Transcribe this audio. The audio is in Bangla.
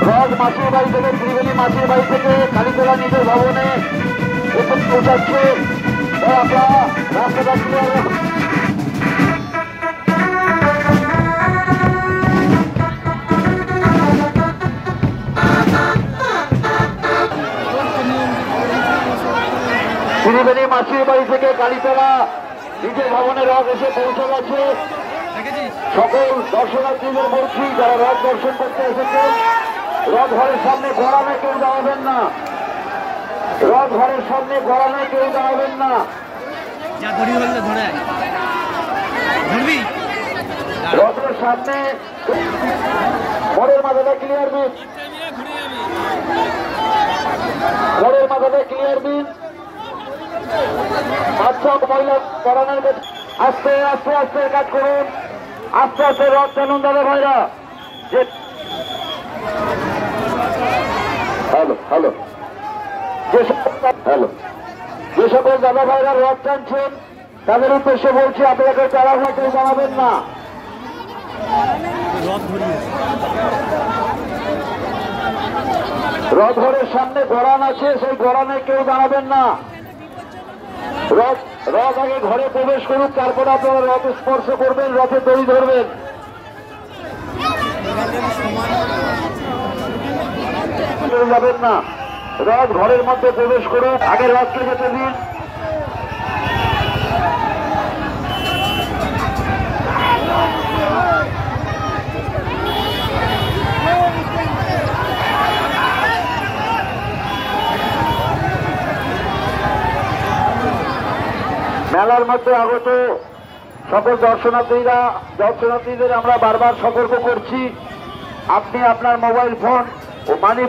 রথ মাসির বাড়ি থেকে ত্রিবেণী মাসির বাড়ি থেকে কালীতলা নিজের ভবনে এসে পৌঁছাচ্ছে। আমরা রাস্তাটা ক্লিয়ার। ত্রিবেণী মাসির বাড়ি থেকে কালীতলা নিজের ভবনে রথ এসে পৌঁছে গেছে। সকল দর্শনার্থীদের বলছি, যারা রথ দর্শন করতে এসেছেন, রথ ঘরের সামনে গড়ানে কেউ দাঁড়াবেন না। রথ ঘরের সামনে গড়ানে কেউ দাঁড়াবেন না। রথের সামনে ঘরের মাথাটা ক্লিয়ার বিন, ঘরের মাথাটা ক্লিয়ার বিন। বাচ্চা মহিলা করানোর আস্তে আস্তে আস্তে কাজ করুন। আস্তে আস্তে রথ টানুন দাদা ভাইরা। হ্যালো হ্যালো হ্যালো যে সকল দাদা ভাইরা রথ টানছেন তাদের উদ্দেশ্যে বলছি, আপনাকে তাড়াহুড়া কেউ জানাবেন না। রথ ঘরের সামনে গড়ান আছে, সেই গড়ানে কেউ দাঁড়াবেন না। রথ আগে ঘরে প্রবেশ করুক, তারপরে আপনারা রথ স্পর্শ করবেন, রথে দড়ি ধরবেন। যাবেন না, রথ ঘরের মধ্যে প্রবেশ করুক, আগে রথকে যেতে দিন। মেলার মধ্যে আগত সকল দর্শনার্থীদের আমরা বারবার সতর্ক করছি, আপনি আপনার মোবাইল ফোন ও মানি